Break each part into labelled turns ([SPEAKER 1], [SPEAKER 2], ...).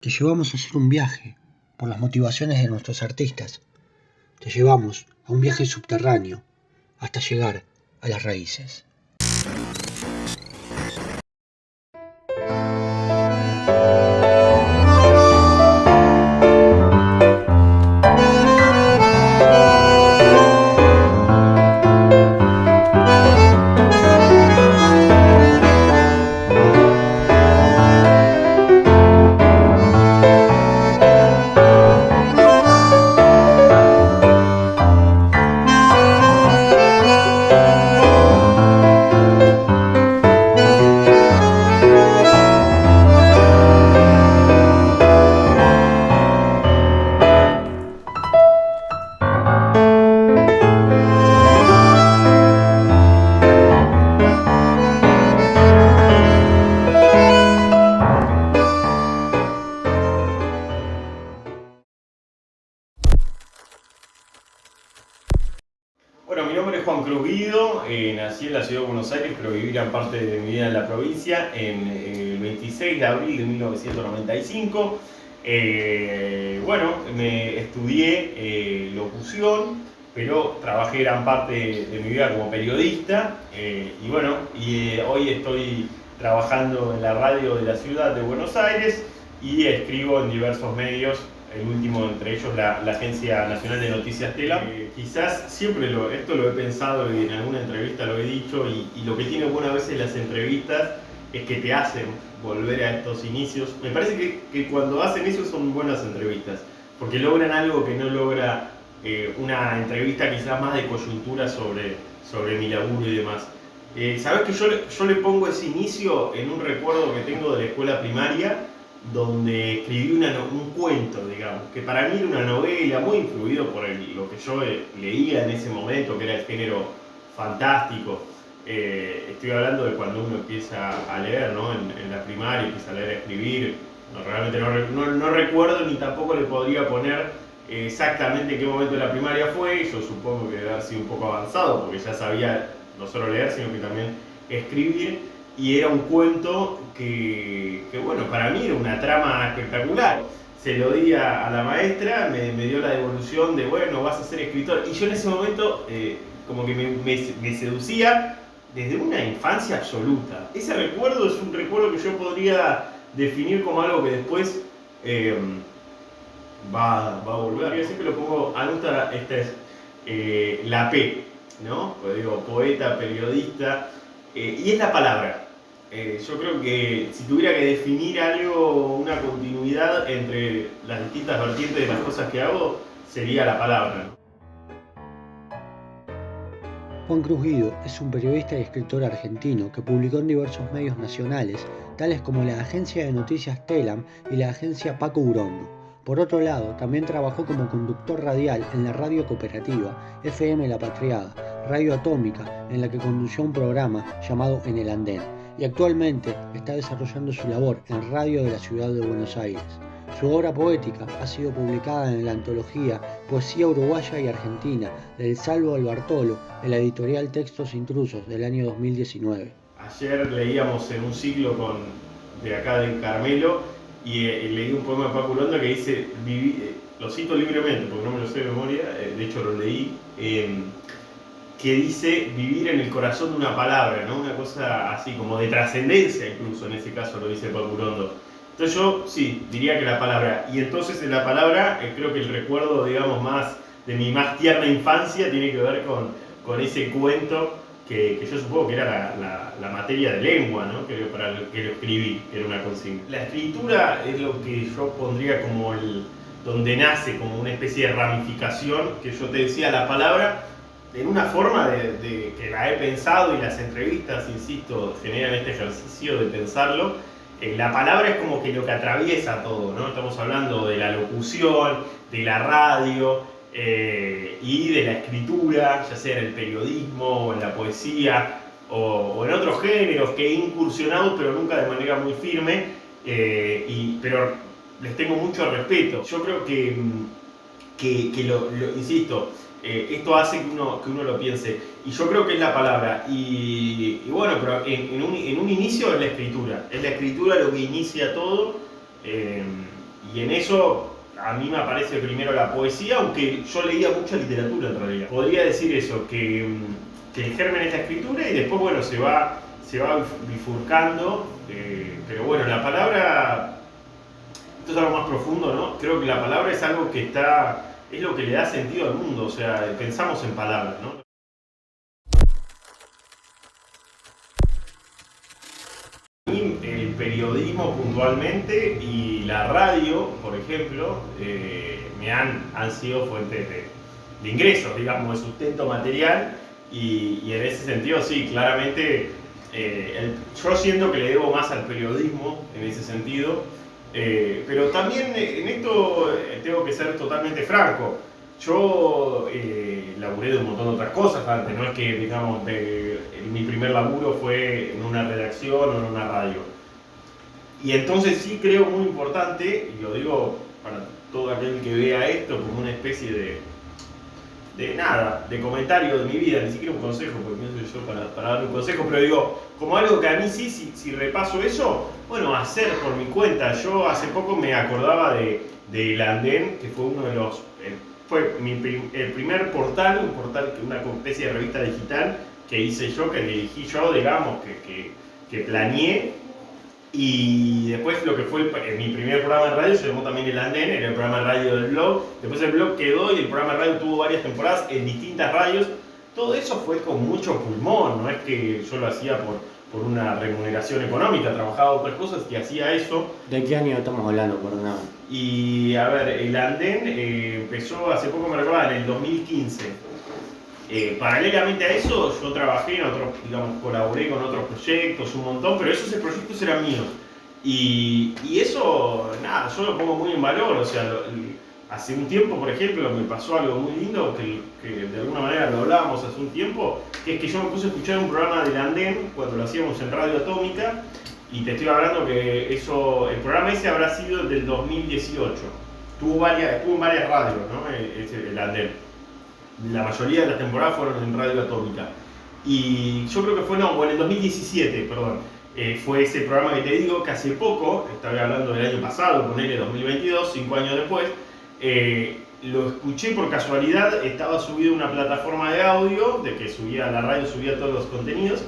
[SPEAKER 1] Te llevamos a hacer un viaje por las motivaciones de nuestros artistas. Te llevamos a un viaje subterráneo hasta llegar a las raíces.
[SPEAKER 2] Bueno, mi nombre es Juan Cruz Guido, nací en la ciudad de Buenos Aires, pero viví gran parte de mi vida en la provincia, en el 26 de abril de 1995. Bueno, me estudié locución, pero trabajé gran parte de mi vida como periodista, hoy estoy trabajando en la radio de la ciudad de Buenos Aires y escribo en diversos medios. El último entre ellos la Agencia Nacional de Noticias TELAM. Quizás siempre esto lo he pensado y en alguna entrevista lo he dicho, y lo que tiene buena a veces las entrevistas es que te hacen volver a estos inicios. Me parece que cuando hacen eso son buenas entrevistas, porque logran algo que no logra una entrevista quizás más de coyuntura sobre mi laburo y demás. Sabes que yo le pongo ese inicio en un recuerdo que tengo de la escuela primaria, donde escribí un cuento, digamos, que para mí era una novela, muy influido por lo que yo leía en ese momento, que era el género fantástico. Estoy hablando de cuando uno empieza a leer, ¿no? En la primaria, empieza a leer, a escribir. Realmente no recuerdo, ni tampoco le podría poner exactamente en qué momento de la primaria fue. Yo supongo que debe haber sido un poco avanzado, porque ya sabía no solo leer, sino que también escribir. Y era un cuento que bueno, para mí era una trama espectacular. Se lo di a la maestra, me dio la devolución de, bueno, vas a ser escritor. Y yo en ese momento como que me seducía desde una infancia absoluta. Ese recuerdo es un recuerdo que yo podría definir como algo que después va a volver. Yo siempre lo pongo, esta es la P, ¿no? Pues digo, poeta, periodista, y es la palabra. Yo creo que si tuviera que definir algo, una continuidad entre las distintas vertientes de las cosas que hago, sería la palabra.
[SPEAKER 1] Juan Cruz Guido es un periodista y escritor argentino que publicó en diversos medios nacionales, tales como la Agencia de Noticias TELAM y la Agencia Paco Urondo. Por otro lado, también trabajó como conductor radial en la radio cooperativa FM La Patriada, Radio Atómica, en la que condució un programa llamado En el Andén, y actualmente está desarrollando su labor en Radio de la Ciudad de Buenos Aires. Su obra poética ha sido publicada en la antología Poesía Uruguaya y Argentina del Salvo al Bartolo de la editorial Textos Intrusos del año 2019.
[SPEAKER 2] Ayer leíamos en un ciclo de acá de Carmelo y leí un poema de Paco Urondo que dice, lo cito libremente porque no me lo sé de memoria, de hecho lo leí, que dice vivir en el corazón de una palabra, ¿no? Una cosa así como de trascendencia, incluso en ese caso lo dice Paco Urondo. Entonces yo sí, diría que la palabra. Y entonces en la palabra creo que el recuerdo, digamos, más de mi más tierna infancia tiene que ver con ese cuento que yo supongo que era la materia de lengua, ¿no? Para el que lo escribí, que era una consigna. La escritura es lo que yo pondría como donde nace, como una especie de ramificación, que yo te decía, la palabra, en una forma de que la he pensado, y las entrevistas, insisto, generan este ejercicio de pensarlo. La palabra es como que lo que atraviesa todo, ¿no? Estamos hablando de la locución, de la radio y de la escritura, ya sea en el periodismo o en la poesía o en otros géneros que he incursionado, pero nunca de manera muy firme, pero les tengo mucho respeto. Yo creo que insisto, esto hace que uno lo piense, y yo creo que es la palabra, y bueno, pero en un inicio es la escritura lo que inicia todo, y en eso a mí me aparece primero la poesía, aunque yo leía mucha literatura en realidad. Podría decir eso, que el germen es la escritura y después, bueno, se va bifurcando, pero bueno, la palabra, esto es algo más profundo, ¿no? Creo que la palabra es algo que es lo que le da sentido al mundo, o sea, pensamos en palabras, ¿no? El periodismo puntualmente y la radio, por ejemplo, me han sido fuentes de ingresos, digamos, de sustento material y en ese sentido sí, claramente yo siento que le debo más al periodismo en ese sentido, pero también en esto tengo que ser totalmente franco. Yo laburé de un montón de otras cosas antes, no es que, digamos, mi primer laburo fue en una redacción o en una radio. Y entonces sí creo muy importante, y lo digo para todo aquel que vea esto como una especie de comentario de mi vida, ni siquiera un consejo, porque no soy yo para dar un consejo, pero digo, como algo que a mí sí, si repaso eso, bueno, hacer por mi cuenta. Yo hace poco me acordaba de El Andén, que fue uno de los... fue el primer portal, una especie de revista digital que hice yo, que dirigí yo, digamos, que planeé. Y después lo que fue mi primer programa de radio se llamó también El Andén, era el programa de radio del blog. Después el blog quedó y el programa de radio tuvo varias temporadas en distintas radios. Todo eso fue con mucho pulmón, no es que yo lo hacía por una remuneración económica, trabajaba otras cosas y hacía eso.
[SPEAKER 1] ¿De qué año estamos hablando, perdón?
[SPEAKER 2] Y a ver, El Andén empezó hace poco, me recuerdo, en el 2015. Paralelamente a eso, yo trabajé en otros, digamos, colaboré con otros proyectos, un montón, pero esos proyectos eran míos. Y eso, nada, yo lo pongo muy en valor, o sea, hace un tiempo, por ejemplo, me pasó algo muy lindo, que de alguna manera lo hablábamos hace un tiempo, que es que yo me puse a escuchar un programa del Andén, cuando lo hacíamos en Radio Atómica, y te estoy hablando que el programa ese habrá sido del 2018. Estuvo en varias radios, ¿no? El Andén. La mayoría de las temporadas fueron en Radio Atómica. Y yo creo que fue, en el 2017, perdón, fue ese programa que te digo que hace poco, estaba hablando del año pasado, ponele 2022, 5 años después, lo escuché por casualidad, estaba subido a una plataforma de audio, de que la radio subía todos los contenidos,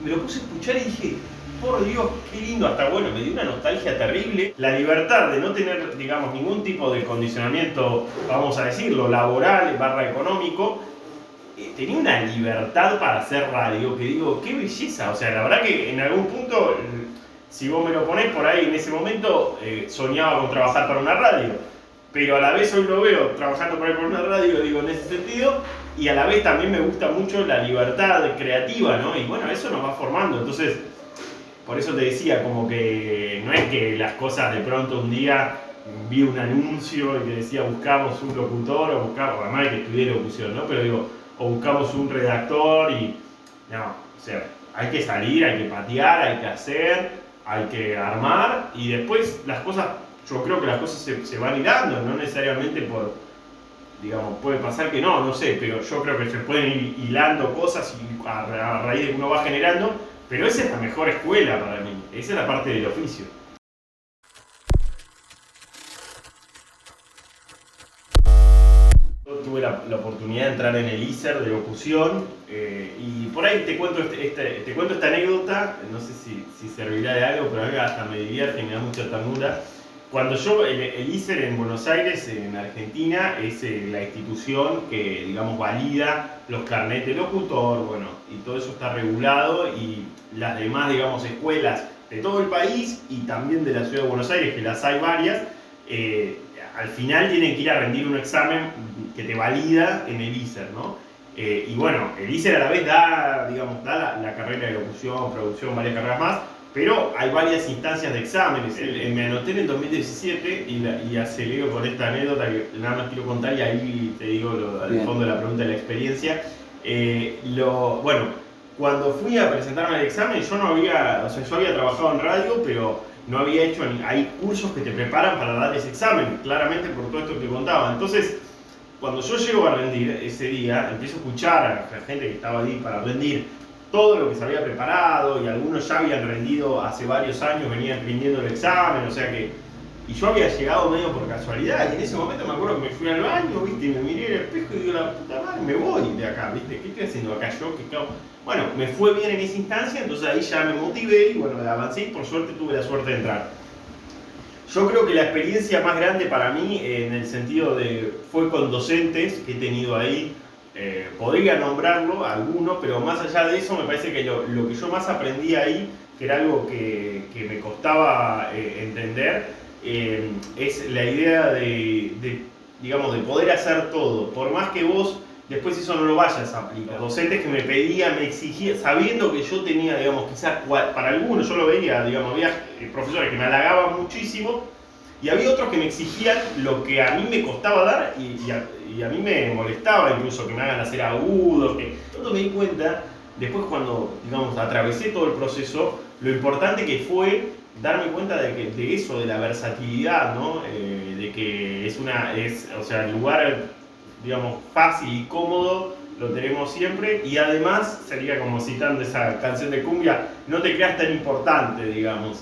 [SPEAKER 2] me lo puse a escuchar y dije, por Dios, qué lindo, hasta bueno, me dio una nostalgia terrible. La libertad de no tener, digamos, ningún tipo de condicionamiento, vamos a decirlo, laboral / económico, tenía una libertad para hacer radio que digo, qué belleza. O sea, la verdad que en algún punto, si vos me lo ponés por ahí en ese momento, soñaba con trabajar para una radio. Pero a la vez hoy lo veo trabajando por una radio, digo, en ese sentido, y a la vez también me gusta mucho la libertad creativa, ¿no? Y bueno, eso nos va formando. Entonces, por eso te decía, como que no es que las cosas de pronto un día vi un anuncio y que decía buscamos un locutor o buscamos, además que estudié locución, ¿no? Pero digo, o buscamos un redactor y no, o sea, hay que salir, hay que patear, hay que hacer, hay que armar y después las cosas, yo creo que las cosas se van hilando, no necesariamente por, digamos, puede pasar que no sé, pero yo creo que se pueden ir hilando cosas y a raíz de que uno va generando. Pero esa es la mejor escuela para mí, esa es la parte del oficio. Yo tuve la oportunidad de entrar en el ISER de locución y por ahí te cuento esta anécdota, no sé si servirá de algo, pero a mí hasta me divierte y me da mucha ternura. Cuando el ISER en Buenos Aires, en Argentina, es la institución que, digamos, valida los carnets de locutor, bueno, y todo eso está regulado y las demás, digamos, escuelas de todo el país y también de la ciudad de Buenos Aires, que las hay varias, al final tienen que ir a rendir un examen que te valida en el ISER, ¿no? Y bueno, el ISER a la vez da la carrera de locución, producción, varias carreras más, pero hay varias instancias de exámenes. Me anoté en el 2017 y acelero con esta anécdota que nada más quiero contar y ahí te digo al fondo de la pregunta de la experiencia. Bueno, cuando fui a presentarme al examen yo había trabajado en radio, pero no había hecho hay cursos que te preparan para dar ese examen, claramente por todo esto que contaba. Entonces, cuando yo llego a rendir ese día, empiezo a escuchar a la gente que estaba ahí para rendir todo lo que se había preparado y algunos ya habían rendido hace varios años, venían rindiendo el examen, o sea que Y yo había llegado medio por casualidad, y en ese momento me acuerdo que me fui al baño, ¿viste? Y me miré en el espejo y digo, la puta madre, me voy de acá, ¿viste? ¿Qué estoy haciendo acá yo? Bueno, me fue bien en esa instancia, entonces ahí ya me motivé y bueno, avancé y por suerte tuve la suerte de entrar. Yo creo que la experiencia más grande para mí, en el sentido de, fue con docentes que he tenido ahí. Podría nombrarlo, alguno, pero más allá de eso me parece que lo que yo más aprendí ahí, que era algo que me costaba entender, es la idea digamos, de poder hacer todo, por más que vos después eso no lo vayas a aplicar. Docentes que me pedían, me exigían, sabiendo que yo tenía, digamos, quizás para algunos yo lo veía, digamos, había profesores que me halagaban muchísimo, y había otros que me exigían lo que a mí me costaba dar y a mí me molestaba incluso que me hagan hacer agudos. Todo me di cuenta, después cuando, digamos, atravesé todo el proceso, lo importante que fue darme cuenta de eso, de la versatilidad, ¿no? De que o sea, el lugar, digamos, fácil y cómodo lo tenemos siempre, y además, sería como citando esa canción de cumbia, no te creas tan importante, digamos.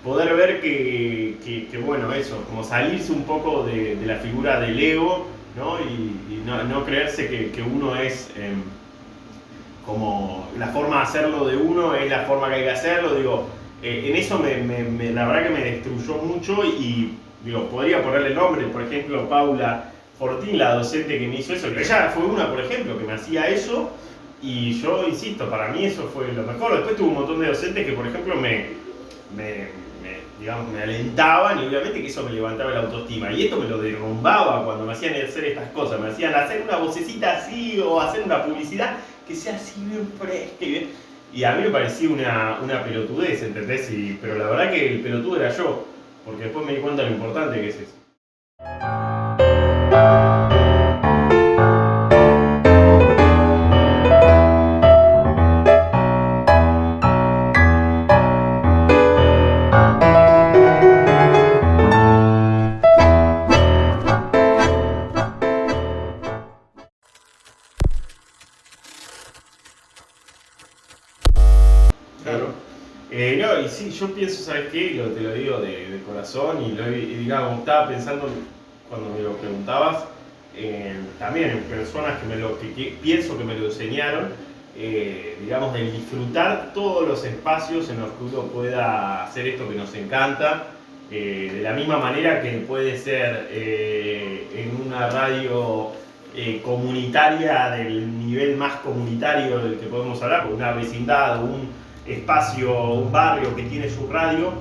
[SPEAKER 2] Poder ver que, bueno, eso, como salirse un poco de la figura del ego, ¿no? Y no creerse que uno es como la forma de hacerlo de uno es la forma que hay que hacerlo. Digo, en eso la verdad que me destruyó mucho y digo, podría ponerle nombre, por ejemplo, Paula Fortín, la docente que me hizo eso, que ella fue una, por ejemplo, que me hacía eso, y yo insisto, para mí eso fue lo mejor. Después tuve un montón de docentes que, por ejemplo, digamos, me alentaban, y obviamente que eso me levantaba la autoestima, y esto me lo derrumbaba cuando me hacían hacer estas cosas. Me hacían hacer una vocecita así o hacer una publicidad que sea así bien fresca y a mí me parecía una pelotudez, ¿entendés? Pero la verdad que el pelotudo era yo, porque después me di cuenta de lo importante que es eso. No, y sí, yo pienso, ¿sabes qué? Te lo digo de corazón, y digamos, estaba pensando cuando me lo preguntabas, también en personas que pienso que me lo enseñaron, digamos, de disfrutar todos los espacios en los que uno pueda hacer esto que nos encanta, de la misma manera que puede ser en una radio comunitaria del nivel más comunitario del que podemos hablar, una vecindad o un espacio, un barrio que tiene su radio,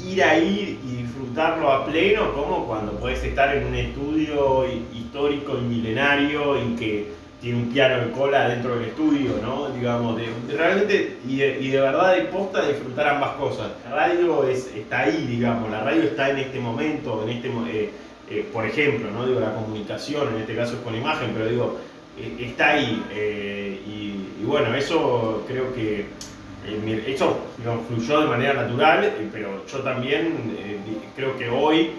[SPEAKER 2] ir ahí y disfrutarlo a pleno, como cuando podés estar en un estudio histórico y milenario y que tiene un piano de cola dentro del estudio, ¿no? Digamos, realmente y de verdad de posta disfrutar ambas cosas. La radio está ahí, digamos, la radio está en este momento, por ejemplo, ¿no? Digo, la comunicación, en este caso es con imagen, pero digo, está ahí, y bueno, eso creo que eso, digamos, fluyó de manera natural, pero yo también creo que hoy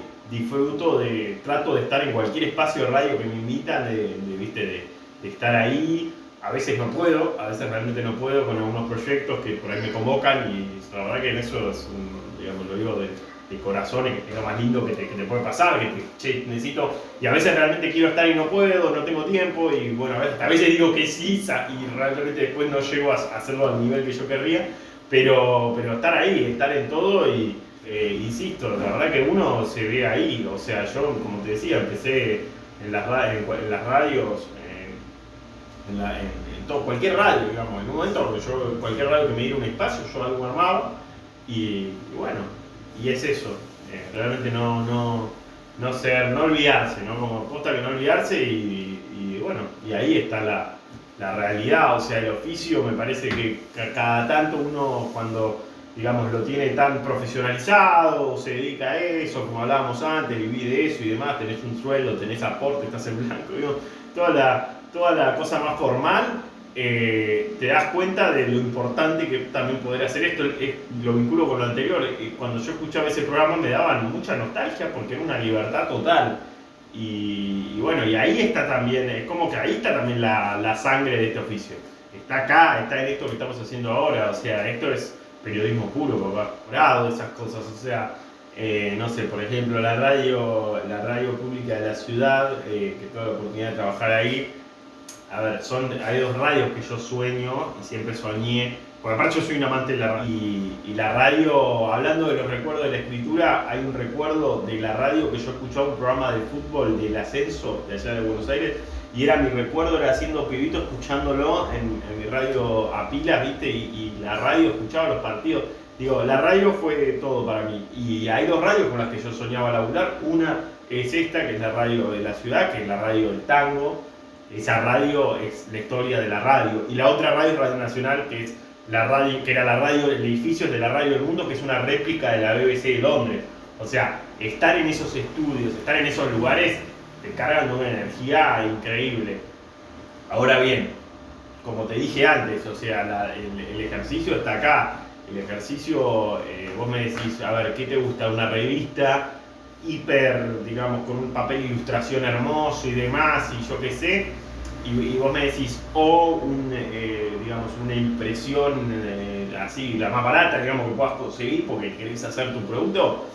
[SPEAKER 2] trato de estar en cualquier espacio de radio que me invitan, de estar ahí. A veces no puedo, a veces realmente no puedo con algunos proyectos que por ahí me convocan, y la verdad que en eso es digamos, lo digo de corazón, y que es lo más lindo que te puede pasar, che, necesito, y a veces realmente quiero estar y no puedo, no tengo tiempo, y bueno, a veces digo que sí, y realmente después no llego a hacerlo al nivel que yo querría, pero estar ahí, estar en todo, y insisto, la verdad que uno se ve ahí. O sea, yo, como te decía, empecé en las radios, en cualquier radio, digamos, en un momento, cualquier radio que me diera un espacio, yo algo armaba, y bueno, y es eso, realmente no olvidarse, ¿no? Como posta que no olvidarse, y bueno, y ahí está la realidad. O sea, el oficio me parece que cada tanto uno, cuando digamos lo tiene tan profesionalizado, se dedica a eso, como hablábamos antes, vivís de eso y demás, tenés un sueldo, tenés aporte, estás en blanco, digo, toda la cosa más formal, te das cuenta de lo importante que también poder hacer esto. Lo vinculo con lo anterior, cuando yo escuchaba ese programa me daban mucha nostalgia porque era una libertad total. Y bueno, y ahí está también, es como que ahí está también la sangre de este oficio. Está acá, está en esto que estamos haciendo ahora. O sea, esto es periodismo puro, papá, de esas cosas. O sea, no sé, por ejemplo, la radio pública de la ciudad, que tuve la oportunidad de trabajar ahí. A ver, hay dos radios que yo sueño y siempre soñé, porque aparte yo soy un amante de la radio. Y la radio, hablando de los recuerdos de la escritura, hay un recuerdo de la radio que yo escuchaba un programa de fútbol del ascenso de allá de Buenos Aires, y era mi recuerdo, era siendo pibito escuchándolo en mi radio a pilas, ¿viste? Y la radio, escuchaba los partidos. Digo, la radio fue todo para mí. Y hay dos radios con las que yo soñaba laburar. Una es esta, que es la radio de la ciudad, que es la radio del tango. Esa radio es la historia de la radio. Y la otra radio es Radio Nacional, que es la radio, que era la radio del edificio de la Radio del Mundo, que es una réplica de la BBC de Londres. O sea, estar en esos estudios, estar en esos lugares, te cargan de una energía increíble. Ahora bien, como te dije antes, o sea, el ejercicio está acá. El ejercicio, vos me decís, a ver, ¿qué te gusta? Una revista hiper, digamos, con un papel de ilustración hermoso y demás, y yo qué sé, y vos me decís, o digamos, una impresión así, la más barata, digamos, que puedas conseguir porque querés hacer tu producto.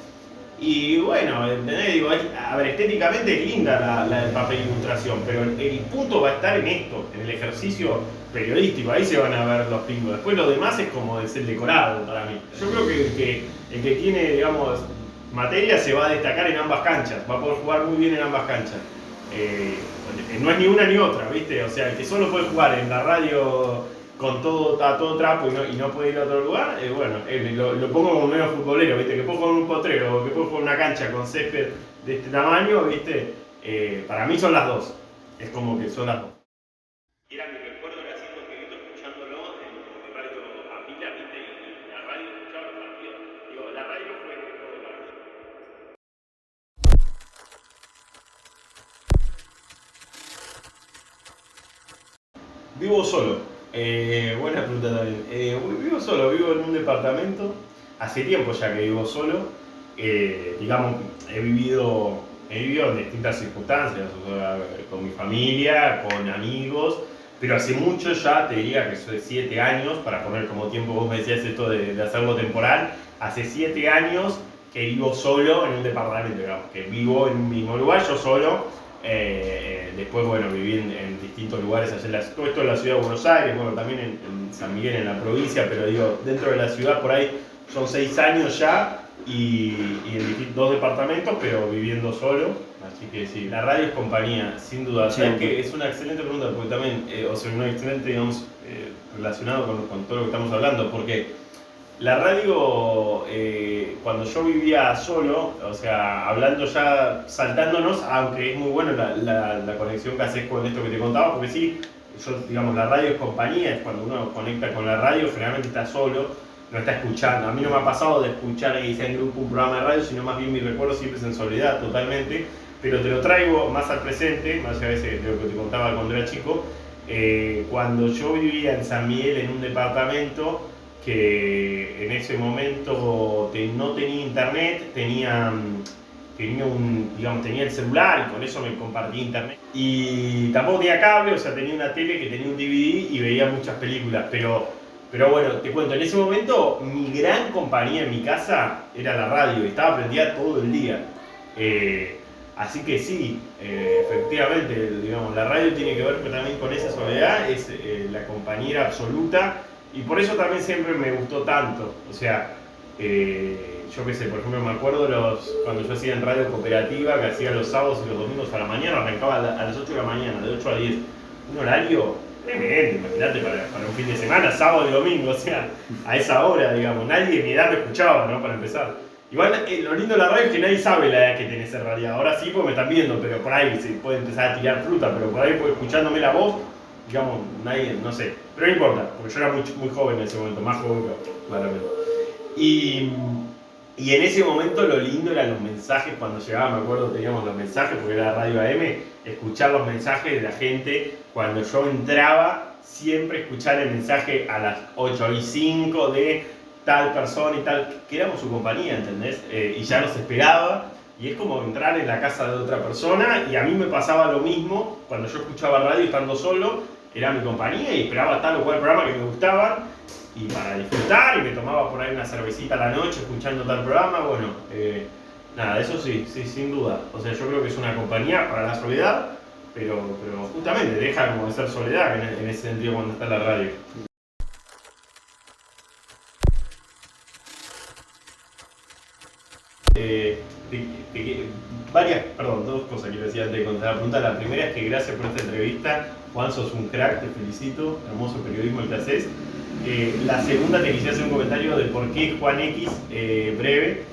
[SPEAKER 2] Y bueno, ¿entendés? Digo, a ver, estéticamente es linda la del papel de ilustración, pero el punto va a estar en esto, en el ejercicio periodístico, ahí se van a ver los pingos. Después lo demás es como es el decorado para mí. Yo creo que el que tiene, digamos, materia se va a destacar en ambas canchas, va a poder jugar muy bien en ambas canchas. No es ni una ni otra, ¿viste? O sea, el que solo puede jugar en la radio con todo trapo y no puede ir a otro lugar, bueno, lo pongo como medio futbolero, ¿viste? Que puedo jugar en un potrero, que puedo jugar en una cancha con césped de este tamaño, ¿viste? Para mí son las dos, es como que son las dos. Y era mi recuerdo, era siendo pibito escuchándolo en mi radio a pila, ¿viste? Y la radio escuchaba los partidos. Digo, la radio fue todo para mí. Vivo solo. Buena pregunta también. Vivo solo, vivo en un departamento. Hace tiempo ya que vivo solo. Digamos, he vivido en distintas circunstancias, o sea, con mi familia, con amigos, pero hace mucho ya, te diría que soy 7 años, para poner como tiempo, vos me decías esto de hacerlo temporal, hace 7 años que vivo solo en un departamento, digamos, que vivo en un mismo lugar, yo solo. Después, bueno, viví en distintos lugares, todo esto en la ciudad de Buenos Aires, bueno, también en San Miguel, en la provincia, pero digo, dentro de la ciudad por ahí son 6 años ya, y en 2 departamentos, pero viviendo solo. Así que sí, la radio es compañía, sin duda.
[SPEAKER 1] Sí,
[SPEAKER 2] ¿Sabes qué? Es una excelente pregunta, porque también, o sea, una excelente, digamos, relacionado con todo lo que estamos hablando, porque la radio, cuando yo vivía solo, o sea, hablando ya, saltándonos, aunque es muy bueno la conexión que haces con esto que te contaba, porque sí, yo, digamos, la radio es compañía, es cuando uno conecta con la radio, generalmente está solo, no está escuchando. A mí no me ha pasado de escuchar y sea en grupo un programa de radio, sino más bien mi recuerdo siempre es en soledad, totalmente, pero te lo traigo más al presente, más allá de lo que te contaba cuando era chico. Cuando yo vivía en San Miguel en un departamento, que en ese momento no tenía internet, tenía el celular y con eso me compartía internet. Y tampoco tenía cable, o sea, tenía una tele que tenía un DVD y veía muchas películas, pero bueno, te cuento, en ese momento mi gran compañía en mi casa era la radio, estaba prendida todo el día. Así que sí, efectivamente, digamos, la radio tiene que ver también con esa soledad, es la compañera absoluta. Y por eso también siempre me gustó tanto. O sea, yo qué sé, por ejemplo, me acuerdo cuando yo hacía en radio cooperativa, que hacía los sábados y los domingos a la mañana, arrancaba a las 8 de la mañana, de 8 a 10. Un horario tremendo, imagínate, para un fin de semana, sábado y domingo, o sea, a esa hora, digamos. Nadie de mi edad me escuchaba, ¿no? Para empezar. Igual, lo lindo de la radio es que nadie sabe la edad que tenés en realidad. Ahora sí, porque me están viendo, pero por ahí se puede empezar a tirar fruta, pero por ahí, escuchándome la voz, digamos, nadie, no sé, pero no importa, porque yo era muy joven en ese momento, más joven que claramente. Y en ese momento lo lindo eran los mensajes, cuando llegaba, me acuerdo, teníamos los mensajes, porque era Radio AM, escuchar los mensajes de la gente, cuando yo entraba, siempre escuchar el mensaje a las 8:05 de tal persona y tal, que éramos su compañía, ¿entendés? Y ya nos esperaba. Y es como entrar en la casa de otra persona, y a mí me pasaba lo mismo cuando yo escuchaba radio estando solo, era mi compañía y esperaba tal o cual programa que me gustaban. y para disfrutar, y me tomaba por ahí una cervecita a la noche escuchando tal programa, bueno, nada, eso sí, sin duda. O sea, yo creo que es una compañía para la soledad, pero justamente deja como de ser soledad en ese sentido cuando está en la radio. Dos cosas quiero decir antes de contar la pregunta. La primera es que gracias por esta entrevista, Juan, sos un crack, te felicito, hermoso periodismo el que haces. La segunda, te quisiera hacer un comentario de por qué Juan X, breve.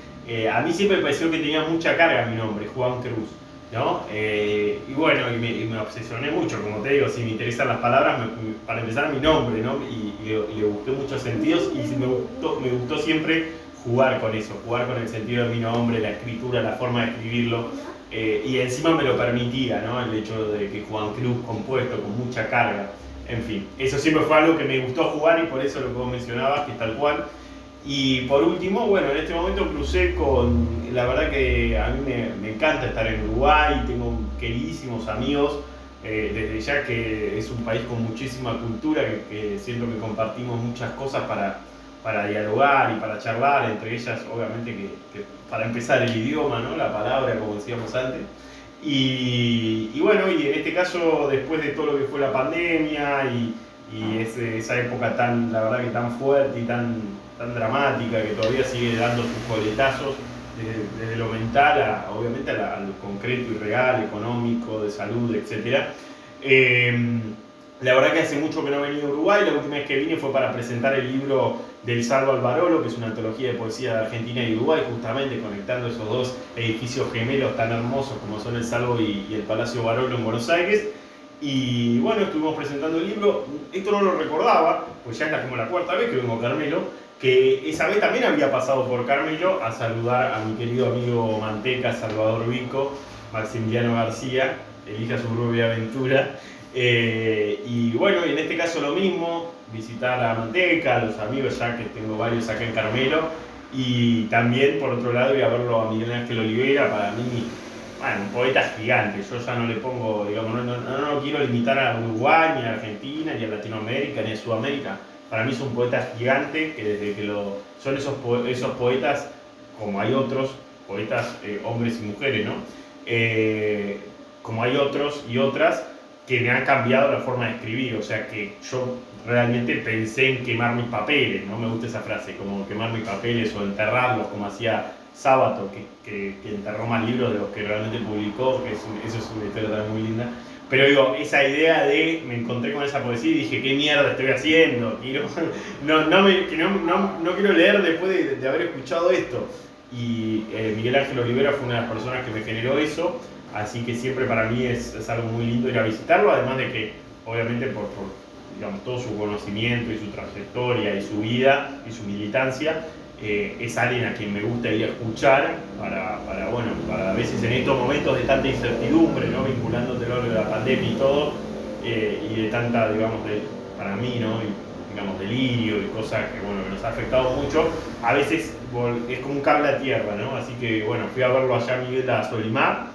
[SPEAKER 2] A mí siempre me pareció que tenía mucha carga mi nombre, Juan Cruz, ¿no? Y bueno, me obsesioné mucho, como te digo, si me interesan las palabras, para empezar mi nombre, ¿no? Y le busqué muchos sentidos y me gustó siempre jugar con eso, jugar con el sentido de mi nombre, la escritura, la forma de escribirlo, y encima me lo permitía, ¿no? El hecho de que Juan Cruz compuesto con mucha carga, en fin, eso siempre fue algo que me gustó jugar y por eso lo que vos mencionabas, que es tal cual. Y por último, bueno, en este momento crucé con, la verdad que a mí me encanta estar en Uruguay, tengo queridísimos amigos, desde ya que es un país con muchísima cultura, que siento que compartimos muchas cosas para dialogar y para charlar, entre ellas obviamente que para empezar el idioma, ¿no? La palabra, como decíamos antes. Y bueno, y en este caso, después de todo lo que fue la pandemia y esa época tan, la verdad que tan fuerte y tan dramática, que todavía sigue dando sus coletazos desde lo mental obviamente a lo concreto y real, económico, de salud, etc. La verdad que hace mucho que no he venido a Uruguay, la última vez que vine fue para presentar el libro del Salvo Alvarolo, que es una antología de poesía de Argentina y Uruguay, justamente conectando esos dos edificios gemelos tan hermosos como son el Salvo y el Palacio Barolo en Buenos Aires. Y bueno, estuvimos presentando el libro, esto no lo recordaba, pues ya es como la cuarta vez que vengo a Carmelo, que esa vez también había pasado por Carmelo a saludar a mi querido amigo Manteca, Salvador Vico, Maximiliano García, elija su propia aventura. Y bueno, y en este caso lo mismo, visitar a Manteca, a los amigos, ya que tengo varios acá en Carmelo, y también por otro lado ir a verlo a Miguel Ángel Olivera, para mí, bueno, un poeta gigante. Yo ya no le pongo, digamos, no lo quiero limitar a Uruguay, ni a Argentina, ni a Latinoamérica, ni a Sudamérica. Para mí es un poeta gigante, que desde que son esos poetas, como hay otros poetas, hombres y mujeres, ¿no? Como hay otros y otras que me han cambiado la forma de escribir, o sea que yo realmente pensé en quemar mis papeles, no me gusta esa frase, como quemar mis papeles o enterrarlos, como hacía Sábato, que enterró más libros de los que realmente publicó, que eso es una historia también muy linda. Pero digo, esa idea me encontré con esa poesía y dije, ¿qué mierda estoy haciendo? No quiero leer después de haber escuchado esto. Y Miguel Ángel Olivera fue una de las personas que me generó eso, así que siempre para mí es algo muy lindo ir a visitarlo, además de que, obviamente, por digamos, todo su conocimiento y su trayectoria y su vida y su militancia, es alguien a quien me gusta ir a escuchar para a veces en estos momentos de tanta incertidumbre, ¿no? Vinculándotelo a la pandemia y todo, y de tanta, digamos, para mí, ¿no? Y, digamos, delirio y cosas que nos ha afectado mucho, a veces es como un cable a tierra, ¿no? Así que bueno, fui a verlo allá a Miguel a Solimar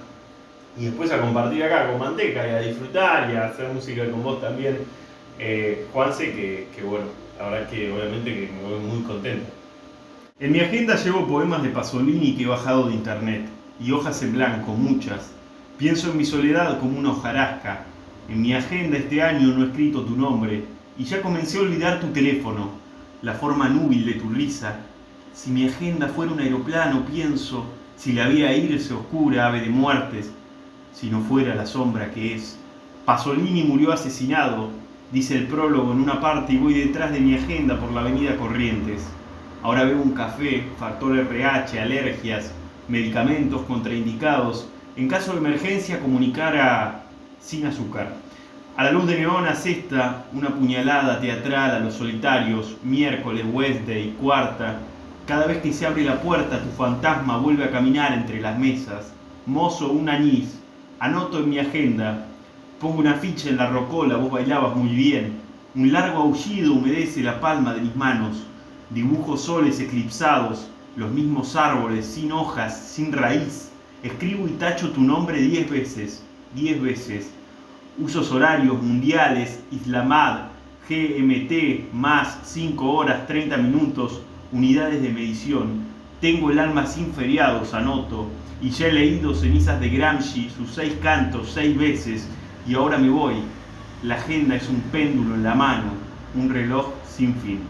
[SPEAKER 2] y después a compartir acá con Manteca y a disfrutar y a hacer música con vos también, Juanse, que bueno, la verdad que obviamente que me voy muy contento. En mi agenda llevo poemas de Pasolini que he bajado de internet, y hojas en blanco, muchas. Pienso en mi soledad como una hojarasca. En mi agenda este año no he escrito tu nombre, y ya comencé a olvidar tu teléfono, la forma núbil de tu risa. Si mi agenda fuera un aeroplano, pienso, si la vía irse oscura, ave de muertes, si no fuera la sombra que es. Pasolini murió asesinado, dice el prólogo en una parte, y voy detrás de mi agenda por la avenida Corrientes. Ahora veo un café, factor RH, alergias, medicamentos contraindicados. En caso de emergencia, comunicar sin azúcar. A la luz de neón asesta una puñalada teatral a los solitarios, miércoles, Wednesday, cuarta. Cada vez que se abre la puerta, tu fantasma vuelve a caminar entre las mesas. Mozo, un anís. Anoto en mi agenda. Pongo una ficha en la rocola, vos bailabas muy bien. Un largo aullido humedece la palma de mis manos. Dibujo soles eclipsados, los mismos árboles, sin hojas, sin raíz. Escribo y tacho tu nombre 10 veces, 10 veces. Usos horarios mundiales, Islamad,
[SPEAKER 3] GMT más 5 horas 30 minutos, unidades de medición. Tengo el alma sin feriados, anoto, y ya he leído Cenizas de Gramsci, sus 6 cantos 6 veces, y ahora me voy. La agenda es un péndulo en la mano, un reloj sin fin.